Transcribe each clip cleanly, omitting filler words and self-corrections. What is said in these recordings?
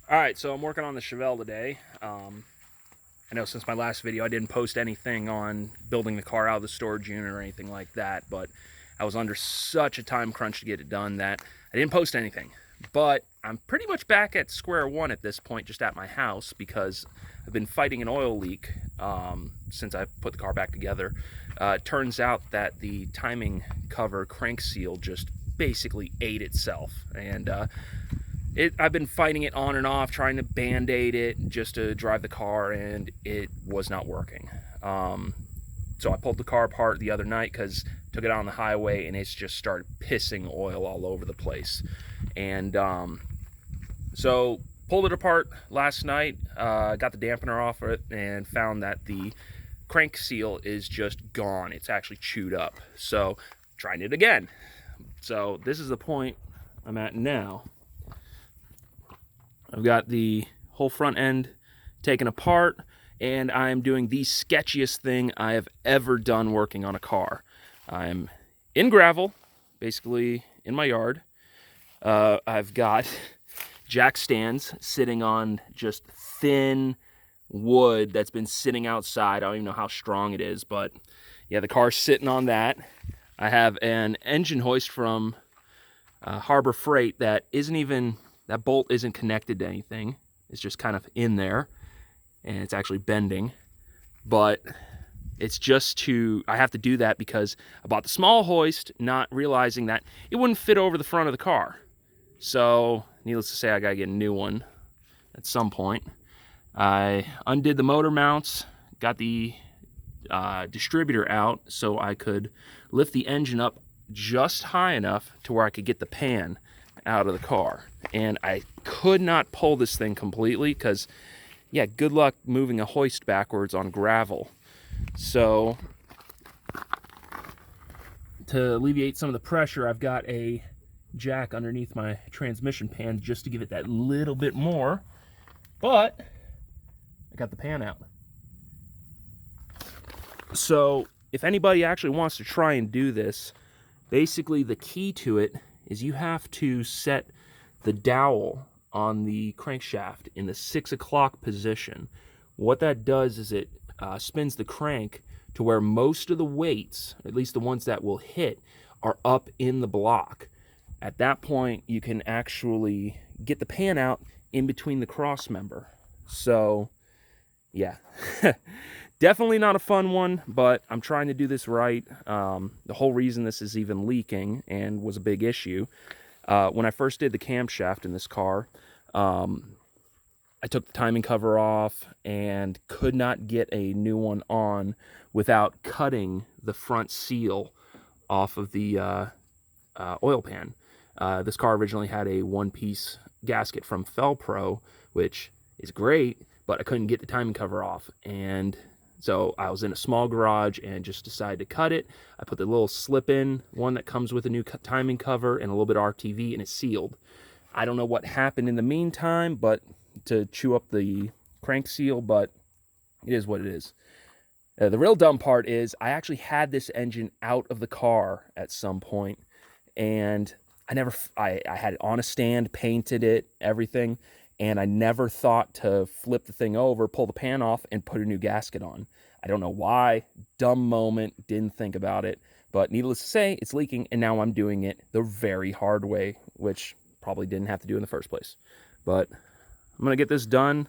Alright, so I'm working on the Chevelle today. I know since my last video I didn't post anything on building the car out of the storage unit or anything like that, but I was under such a time crunch to get it done that I didn't post anything. But I'm pretty much back at square one at this point, just at my house, because I've been fighting an oil leak since I put the car back together. It turns out that the timing cover crank seal just basically ate itself, and I've been fighting it on and off, trying to band-aid it just to drive the car, and it was not working. So I pulled the car apart the other night because took it on the highway and it's just started pissing oil all over the place. And so pulled it apart last night, got the dampener off of it, and found that the crank seal is just gone. It's actually chewed up. So trying it again. So this is the point I'm at now. I've got the whole front end taken apart, and I'm doing the sketchiest thing I have ever done working on a car. I'm in gravel, basically in my yard. I've got jack stands sitting on just thin wood that's been sitting outside. I don't even know how strong it is, but yeah, the car's sitting on that. I have an engine hoist from Harbor Freight that that bolt isn't connected to anything. It's just kind of in there, and it's actually bending. But it's just I have to do that because I bought the small hoist, not realizing that it wouldn't fit over the front of the car. So, needless to say, I gotta get a new one at some point. I undid the motor mounts, got the distributor out so I could lift the engine up just high enough to where I could get the pan out of the car. And I could not pull this thing completely because, yeah, good luck moving a hoist backwards on gravel. So to alleviate some of the pressure, I've got a jack underneath my transmission pan just to give it that little bit more, but I got the pan out. So if anybody actually wants to try and do this, basically the key to it is you have to set the dowel on the crankshaft in the 6 o'clock position. What that does is it spins the crank to where most of the weights, at least the ones that will hit, are up in the block. At that point, you can actually get the pan out in between the cross member. So, yeah. Definitely not a fun one, but I'm trying to do this right. The whole reason this is even leaking and was a big issue, when I first did the camshaft in this car, I took the timing cover off and could not get a new one on without cutting the front seal off of the oil pan. This car originally had a one-piece gasket from Felpro, which is great, but I couldn't get the timing cover off. And so I was in a small garage and just decided to cut it. I put the little slip-in one that comes with a new timing cover and a little bit of RTV, and it's sealed. I don't know what happened in the meantime, but to chew up the crank seal, but it is what it is. The real dumb part is I actually had this engine out of the car at some point, and I had it on a stand, painted it, everything, and I never thought to flip the thing over, pull the pan off, and put a new gasket on. I don't know why. Dumb moment. Didn't think about it. But needless to say, it's leaking, and now I'm doing it the very hard way, which probably didn't have to do in the first place. But I'm going to get this done.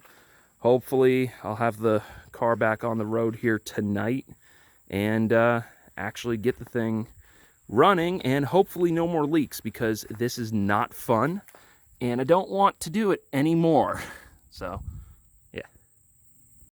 Hopefully, I'll have the car back on the road here tonight and actually get the thing running, and hopefully no more leaks, because this is not fun. And I don't want to do it anymore. So